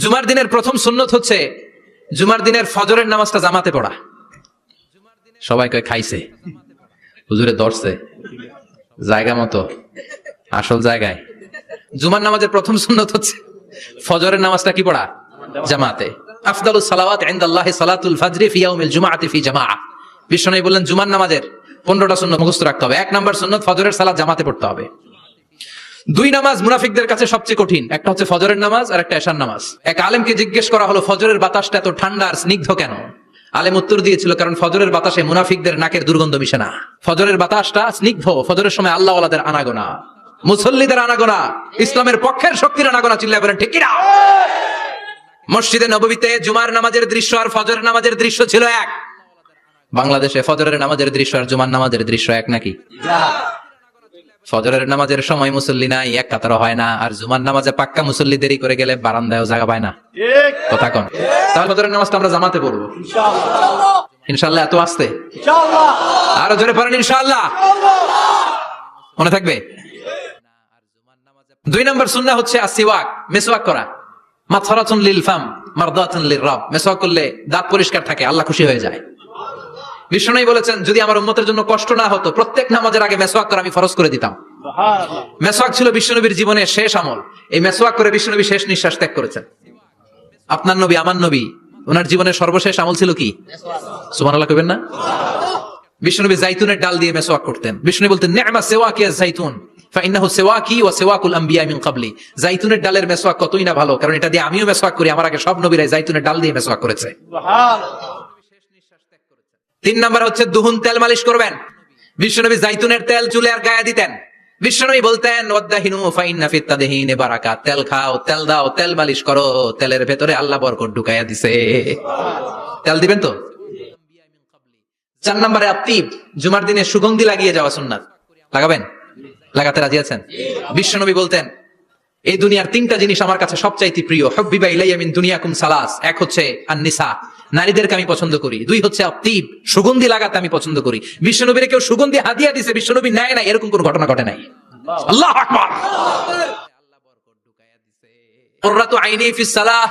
জুমার দিনের প্রথম সুন্নত হচ্ছে জুমার দিনের ফজরের নামাজটা জামাতে পড়া। সবাই কয় খাইছে, হুজুরে ধরছে জায়গা মতো, আসল জায়গায়। জুমার নামাজের প্রথম সুন্নত হচ্ছে ফজরের নামাজটা কি পড়া? জামাতে। আফদালুস সালাওয়াত ইনদাল্লাহি সালাতুল ফাজরি ফি ইয়াউমিল জুমআতি ফি জামাআহ। বিশ্বনবী বললেন জুমার নামাজের 15টা সুন্নত মুখস্থ রাখতে হবে। 1 নাম্বার সুন্নত ফজরের সালাত জামাতে পড়তে হবে। 2 নামাজ মুনাফিকদের কাছে সবচেয়ে কঠিন, একটা হচ্ছে ফজরের নামাজ আর একটা এশার নামাজ। এক আলেমকে জিজ্ঞেস করা হলো ফজরের বাতাসটা এত ঠান্ডা আর স্নিগ্ধ কেন? আলেম উত্তর দিয়েছিল কারণ ফজরের বাতাসে মুনাফিকদের নাকের দুর্গন্ধ মিশে না। ফজরের বাতাসটা স্নিগ্ধ, ফজরের সময় আল্লাহ ওয়ালাদের আনাগোনা, মুসল্লিদের আনাগোনা, ইসলামের পক্ষের শক্তির আনাগোনা। চিল্লায় বলেন ঠিক কিনা? মসজিদে নববীতে জুমার নামাজের দৃশ্য আর ফজরের নামাজের দৃশ্য ছিল এক। বাংলাদেশে ফজরের নামাজের দৃশ্য আর জুমার নামাজের দৃশ্য এক নাকি? ফজরের নামাজের সময় মুসল্লি নাই, এক কাতারও হয় না, আর জুমার নামাজে পাক্কা মুসল্লি দেরি করে গেলে বারান্দায়ও জায়গা পায় না। কথা কোন? তাহলে ফজরের নামাজটা আমরা জামাতে পড়বো ইনশাআল্লাহ। এত আসতে আরো জোরে পড়েন ইনশাআল্লাহ, মনে থাকবে। 2 নম্বর সুন্নাহ হচ্ছে আসিওয়াক, মেসওয়াক করা। মাতহারাতুন লিল ফাম মারদাতুন লির রব। মেসওয়াক করলে দাঁত পরিষ্কার থাকে, আল্লাহ খুশি হয়ে যায়। বিষ্ণু বলেছেন যদি আমার উম্মতের জন্য কষ্ট না হতো প্রত্যেক নামাজের আগে মেসওয়াক করা আমি ফরজ করে দিতাম। মেসওয়াক ছিল বিশ্বনবীর জীবনের শেষ আমল। এই মেসওয়াক করে বিশ্বনবী শেষ নিঃশ্বাস ত্যাগ করেছেন। আপনার নবী, আমার নবী, ওনার জীবনের সর্বশেষ আমল ছিল কি? সুবহানাল্লাহ কইবেন না? বিশ্বনবী জাইতুনের ডাল দিয়ে মেসওয়াক করতেন। বিষ্ণু বলতেন নি'মা সিওয়াকি আয-যাইতুন ফাইন্নাহু সিওয়াকি ওয়া সিওয়াকুল আম্বিয়া মিন ক্বাবলি। জাইতুনের ডালের মেসওয়াক কতই না ভালো, কারণ এটা দিয়ে আমিও মেসওয়াক করি, আমার আগে সব নবীরা জাইতুনের ডাল দিয়ে মেসওয়াক করেছে। সুবহানাল্লাহ। 3 নাম্বার হচ্ছে দুহুন, তেল মালিশ করবেন। বিশ্বনবী জাইতুনের তেল চুলে আর গায়ে দিতেন। বিশ্বনবী বলতেন ওয়াদাহিনু ফাইন্না ফিত তাদহিনি বারাকাত। তেল খাও, তেল দাও, তেল মালিশ করো, তেলের ভেতরে আল্লাহ বরকত ঢুকাইয়া দিছে। তেল দিবেন তো? 4 নম্বরে আত্তিব, জুমার দিনে সুগন্ধি লাগিয়ে যাওয়া সুন্নাত। লাগাবেন? লাগাতে রাজি আছেন? বিশ্বনবী বলতেন এই দুনিয়ার 3টা জিনিস আমার কাছে সবচাইতে প্রিয়। হুব্বিবা ইলাইয়া মিন দুনিয়াকুম সালাস। এক হচ্ছে আন-নিসা, নারীদেরকে আমি পছন্দ করি। 2 হচ্ছে আত্তিব, সুগন্ধি লাগাতে আমি পছন্দ করি। বিশ্বনবীর কেউ সুগন্ধি হাদিয়া দিয়েছে, বিশ্বনবী নেয় না, এরকম কোন ঘটনা ঘটে নাই। আল্লাহু আকবার। কুররাতু আইনি ফিস সালাহ,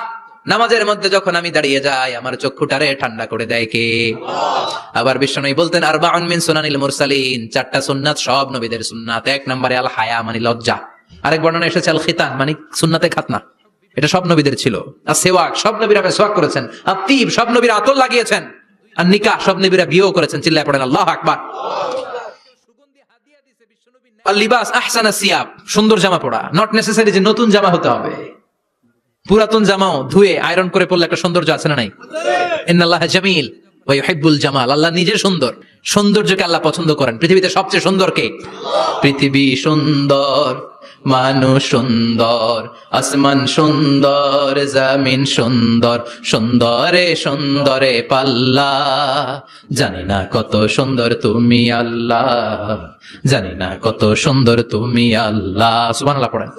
নামাজের মধ্যে যখন আমি দাঁড়িয়ে যাই আমার চক্ষুটারে ঠান্ডা করে দেয় কে? আবার বিশ্বনবী বলতেন আরবাউন মিন সুনানিল মুরসালিন, 4টা সুন্নাত সব নবীদের সুন্নাত। 1 নম্বরে আল হায়া মানে লজ্জা। আরেক বর্ণনা এসেছে আল খিতান মানে সুন্নাতে খাতনা, এটা সব নবীদের ছিল। আর সেওয়াক, সব নবীরা মেসওয়াক করেছেন। আত্তিব, সব নবীরা আতর লাগিয়েছেন। আর নিকাহ, সব নবীরা বিয়েও করেছেন। চিল্লায় পড়েন আল্লাহু আকবার। আর লিবাস আহসানা সিয়াব, সুন্দর জামা পরা। নট নেসেসারি যে নতুন জামা হতে হবে, পুরাতন জামাও ধুয়ে আয়রন করে পরলে একটা সৌন্দর্য আছে না নাই? ইন্নাল্লাহা জামিল ওয়া ইউহিব্বুল জামাল। আল্লাহ নিজে সুন্দর, সৌন্দর্যকে আল্লাহ পছন্দ করেন। পৃথিবীতে সবচেয়ে সুন্দর কে? পৃথিবী সুন্দর, মানুষ সুন্দর, আসমান সুন্দর, জমিন সুন্দর, সুন্দরে সুন্দরে পাল্লা। জানি না কত সুন্দর তুমি আল্লাহ, জানি না কত সুন্দর তুমি আল্লাহ। সুবহানাল্লাহ পড়েন।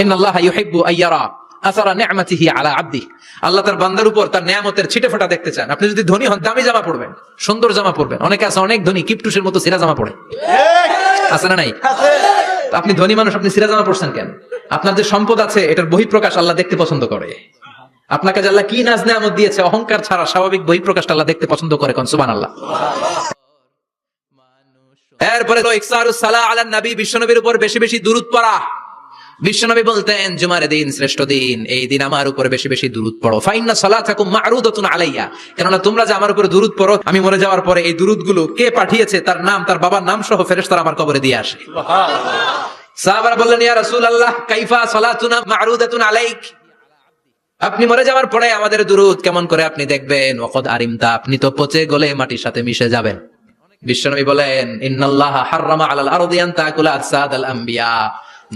ইন্নাল্লাহা ইউহিব্বু আইয়ারা আসারা নি'মাতিহি আলা আবদিহি। আল্লাহ তার বান্দার উপর তার নিয়ামতের ছিটেফোঁটা দেখতে চান। আপনি যদি ধনী হন দামি জামা পরবেন, সুন্দর জামা পরবেন। অনেকে আছে অনেক ধনী কিপটুসের মতো ছিঁড়া জামা পরে, আছে না নাই? আপনি ধনী মানুষ, আপনি ছিঁড়া জামা পরছেন কেন? আপনার যে সম্পদ আছে এটার বহিঃপ্রকাশ আল্লাহ দেখতে পছন্দ করে। আপনাকে যে আল্লাহ কি নাজ নেয়ামত দিয়েছে, অহংকার ছাড়া স্বাভাবিক বহিঃপ্রকাশটা আল্লাহ দেখতে পছন্দ করে। কোন সুবহানাল্লাহ। এরপরে ইকসারুস সালাহ আলান নবী, বিশ্বনবীর উপর বেশি বেশি দুরূদ পড়া। বিশ্বনবী বলতেন জুমার দিন শ্রেষ্ঠ দিন, এই দিন আমার উপর বেশি বেশি দুরূদ পড়ো। ফাইন্না সালাতাকুম মা'রুদাতুন আলাইয়া, কেননা তোমরা যে আমার উপর দুরূদ পড়ো, আমি মরে যাওয়ার পরে এই দুরূদগুলো কে পাঠিয়েছে তার নাম, তার বাবার নাম সহ ফেরেশতারা আমার কবরে দিয়ে আসে। সুবহানাল্লাহ। সাহাবারা বললেন ইয়া রাসূলুল্লাহ কাইফা সালাতুনা মা'রুদাতুন আলাইক, আপনি মরে যাওয়ার পরে আমাদের দুরূদ কেমন করে আপনি দেখবেন? ওয়াকাদ আরিমতা, আপনি তো পচে গলে মাটির সাথে মিশে যাবেন। বিশ্বনবী বলেন ইন্নাল্লাহা হাররামা আলাল আরদি আন তাকুলা আজসাদাল আম্বিয়া,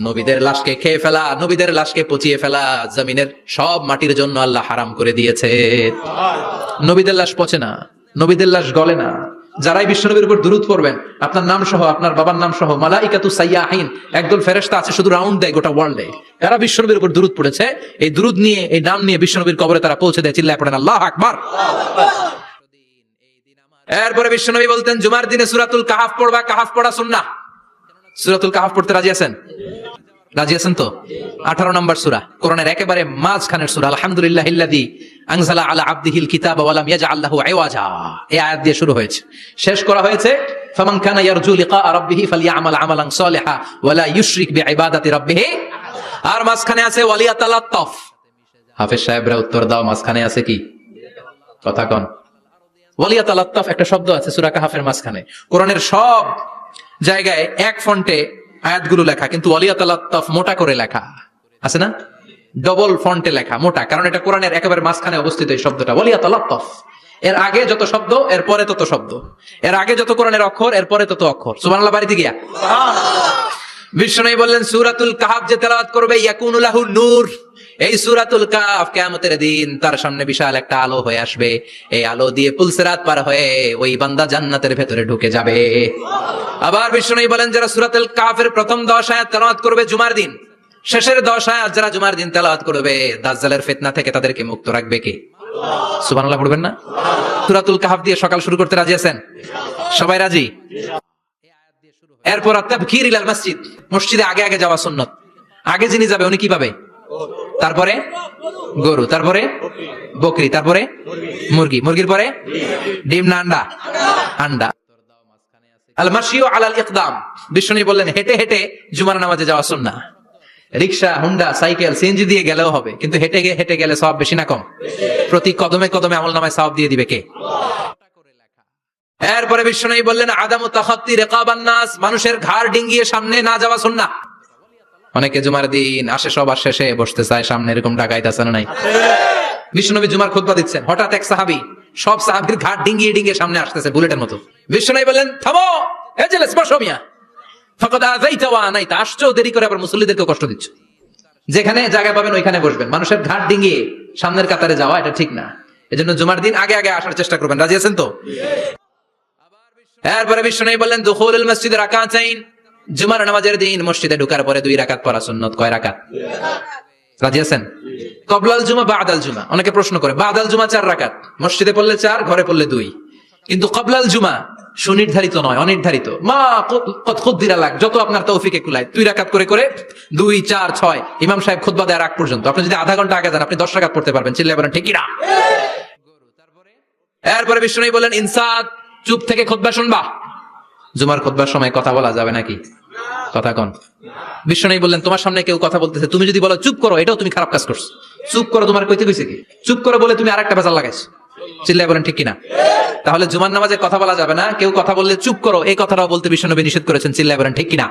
নবীদের লাশকে খেয়ে ফেলা, নবীদের লাশকে পচিয়ে ফেলা জমিনের সব মাটির জন্য আল্লাহ হারাম করে দিয়েছে। নবীদের লাশ পচে না, নবীদের লাশ গলে না। যারাই বিশ্বনবীর উপর দুরূদ পড়বেন, আপনার নাম সহ, আপনার বাবার নাম সহ, মালাইকাতু সাইয়াহিন, একদল ফেরেশতা আছে শুধু রাউন্ড দেয় গোটা ওয়ার্ল্ডে। যারা বিশ্বনবীর উপর দুরূদ পড়েছে, এই দুরূদ নিয়ে, এই নাম নিয়ে বিশ্বনবীর কবরে তারা পৌঁছে দেয়। চিল্লায় পড়েন আল্লাহু আকবার। এরপরে বিশ্বনবী বলতেন জুমার দিনে সূরাতুল কাহাফ পড়বা। কাহাফ পড়া সুন্নাহ। সূরাতুল কাহাফ পড়তে রাজি আছেন? রাজি আছেন তো? 18 নম্বর সূরা, কোরআনের একেবারে মাঝখানের সূরা। আলহামদুলিল্লাহিল্লাযী আনজালা আলা আবদিহিল কিতাবা ওয়া লাম ইয়াজআল লাহু ইওয়াজা, এই আয়াত দিয়ে শুরু হয়েছে। শেষ করা হয়েছে ফামান কানা ইয়ারজু লিকা রাব্বিহি ফালইআমাল আমালান সালিহা ওয়া লা ইউশরিক বিইবাদাতি রাব্বিহি। আর মাঝখানে আছে ওয়ালিয়াতালাত্তাফ। হাফেজ সাহেবরা উত্তর দাও, মাঝখানে আছে কি? কথা কোন? ওয়ালিয়াতালাত্তাফ একটা শব্দ আছে সূরা কাহফের মাঝখানে। কোরআনের সব জায়গায় এক ফন্টে আয়াতগুলো লেখা, কিন্তু ওয়ালিয়াতালাত্তাফ মোটা করে লেখা আছে না? ডবল ফন্টে লেখা, মোটা, কারণ এটা কোরআনের একেবারে মাঝখানে অবস্থিত এই শব্দটা ওয়ালিয়াতালাত্তাফ। এর আগে যত শব্দ এর পরে তত শব্দ, এর আগে যত কোরআনের অক্ষর এর পরে তত অক্ষর। সুবহানাল্লাহ বাড়িতে গিয়া বিষ্ণু বললেন সূরাতুল কাহফ যে তেলাওয়াত করবে ইয়াকুনু লাহু নূর, এই সূরাতুল কাহফ কিয়ামতের দিন তার সামনে বিশাল একটা আলো হয়ে আসবে। এই আলো দিয়ে পুলসিরাত পার হয়ে ওই বান্দা জান্নাতের ভেতরে ঢুকে যাবে। আবার বিষ্ণু বলেন যারা সূরাতুল কাহফের প্রথম 10 আয়াত তেলাওয়াত করবে জুমার দিন, শেষের 10 আয়াত যারা জুমার দিন তেলাওয়াত করবে, দাজ্জালের ফিতনা থেকে তাদেরকে মুক্ত রাখবে কে? সুবহানাল্লাহ পড়বেন না? সূরাতুল কাহফ দিয়ে সকাল শুরু করতে রাজি আছেন? সবাই রাজি? এরপর তাবকির ইলাল মসজিদ, মসজিদে আগে আগে যাওয়া সুন্নাত। আগে যিনি যাবে উনি কি পাবে? তারপরে গরু, তারপরে বকরি, তারপরে মুরগি, মুরগির পরে ডিম না আন্ডা? আন্ডা। আল মাশিউ আলাল ইকদাম, বিষ্ণু বললেন হেঁটে হেঁটে জুমার নামাজে যাওয়া সুন্নাহ। রিকশা, হুন্ডা, সাইকেল, সিএনজি দিয়ে গেলেও হবে, কিন্তু হেঁটে গেলে সওয়াব বেশি না কম? প্রতি কদমে কদমে আমলনামায় সওয়াব দিয়ে দিবে কে? এরপরে বিষ্ণু বললেন আদামু তাখাত্তি রিকাবান নাস, মানুষের ঘাড় ডিঙ্গিয়ে সামনে না যাওয়া সুন্নাহ। অনেকে জুমার দিন আসে সবার শেষে বসতে চায় সামনে, এরকম ডাকাইত আছে না নাই? বিশ্বনবী জুমার খুতবা দিচ্ছেন, হঠাৎ এক সাহাবী সব সাহাবীর ঘাড় ডিঙ্গিয়ে ডিঙ্গিয়ে সামনে আসতেছে বুলেটের মতো। বিশ্বনবী বললেন থামো, এজলিস, বসো মিয়া, ফাকাদ আযাইতা ওয়া আনাইতা, আসছো দেরি করে আবার মুসল্লিদেরকে কষ্ট দিচ্ছ। যেখানে জায়গা পাবেন ওইখানে বসবেন, মানুষের ঘাড় ডিঙ্গিয়ে সামনের কাতারে যাওয়া এটা ঠিক না। এজন্য জুমার দিন আগে আগে আসার চেষ্টা করবেন। রাজি আছেন তো? এরপরে বিশ্বনবী বললেন দুখুলুল মসজিদে রাকাতাইন, জুমার নামাজের দিন মসজিদে ঢোকার পরে 2 রাকাত পড়া সুন্নাত। কয় রাকাত? রাজি আছেন? কবলাল জুমা বাদাল জুমা, অনেকে প্রশ্ন করে বাদাল জুমা 4 রাকাত, মসজিদে পড়লে 4, ঘরে পড়লে 2, কিন্তু কবলাল জুমা সুনির্ধারিত নয়, অনির্ধারিত। মা কত খুদ্দিরা লাগ, যত আপনার তৌফিকে কুলায় 2 রাকাত করে করে 2, 4, 6 ইমাম সাহেব খুতবা দেওয়ার আগ পর্যন্ত। আপনি যদি আধা ঘন্টা আগে যান আপনি 10 রাকাত পড়তে পারবেন। চিল্লায় বলেন ঠিক কি না? এরপরে বিষ্ণু বলেন ইনসাত, চুপ থেকে খুতবা শুনবা। জুমার খুতবার সময় কথা বলা যাবে নাকি? কথা কোন? বিষ্ণু বললেন তোমার সামনে কেউ কথা বলতেছে, তুমি যদি বলো চুপ করো, এটাও তুমি খারাপ কাজ করছো। চুপ করো তোমার কইতে কইছে কি? চুপ করো বলে তুমি আরেকটা ভেজাল লাগাইছো। চিল্লায় বলেন ঠিক কিনা? তাহলে জুমার নামাজে কথা বলা যাবে না, কেউ কথা বললে চুপ করো এই কথাটাও বলতে বিষ্ণু নিষেধ করেছেন। চিল্লায় বলেন ঠিক কিনা?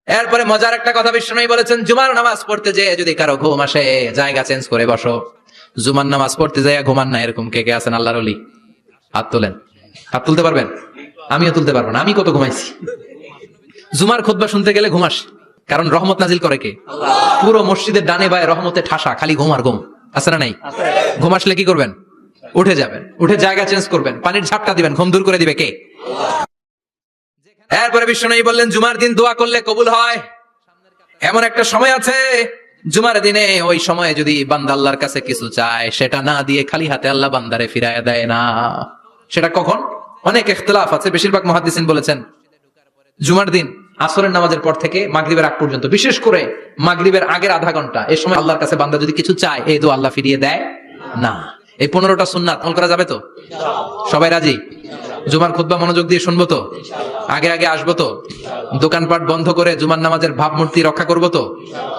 এরপরে মজার একটা কথা বিষ্ণু বলেছেন, জুমার নামাজ পড়তে যেয়ে যদি কারো ঘুম আসে জায়গা চেঞ্জ করে বসো। জুমার নামাজ পড়তে যায় ঘুমান না, এরকম কে কে আছেন আল্লাহর ওলি? হাত তোলেন। হাত তুলতে পারবেন? আমিও তুলতে পারবো না, আমি কত ঘুমাইছি। জুমার খুতবা শুনতে গেলে ঘুমাস, কারণ রহমত নাজিল করে কে? পুরো মসজিদের ডানে বায়ে রহমতে ঠাসা, খালি ঘুম আর ঘুম। আছে না নাই? ঘুম আসলে কি করবেন? উঠে যাবেন, উঠে জায়গা চেঞ্জ করবেন, পানির ঝাপটা দিবেন, ঘুম দূর করে দিবে কে? এরপরে বিষ্ণু বললেন জুমার দিন দোয়া করলে কবুল হয়। এমন একটা সময় আছে জুমার দিনে, ওই সময়ে যদি বান্দা আল্লাহর কাছে কিছু চায়, সেটা না দিয়ে খালি হাতে আল্লাহ বান্দারে ফিরাইয়া দেয় না। সেটা কখন? অনেক ইখতিলাফ আছে, বেশিরভাগ মুহাদ্দিসিন বলেছেন জুমার দিন আসরের নামাজের পর থেকে মাগরিবের আগ পর্যন্ত, বিশেষ করে মাগরিবের আগের আধা ঘন্টা, এই সময় আল্লাহর কাছে বান্দা যদি কিছু চায়, এই দোয়া আল্লাহ ফিরিয়ে দেয় না। এই 15টা সুন্নাত আমল করা যাবে তো? সবাই রাজি? জুমার খুতবা মনোযোগ দিয়ে শুনবো তো? আগে আগে আসবো তো? দোকানপাট বন্ধ করে জুমার নামাজের ভাবমূর্তি রক্ষা করবো তো?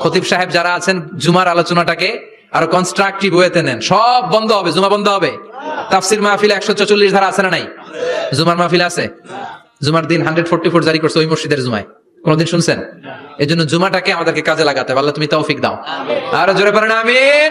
খতিব সাহেব যারা আছেন জুমার আলোচনাটাকে আরো কনস্ট্রাকটিভ ওয়েতে নেন, সব বন্ধ হবে, জুমা বন্ধ হবে। তাফসির মাহফিলে 144 ধারা আছে না নাই? জুমার মাহফিল আছে। জুমার দিন 144 জারি করছে ওই মসজিদের জুমায়, কোনদিন শুনছেন? এই জন্য জুমাটাকে আমাদেরকে কাজে লাগাতে হবে। আল্লাহ তুমি তৌফিক দাও। আরো জোরে পড়েন আমিন।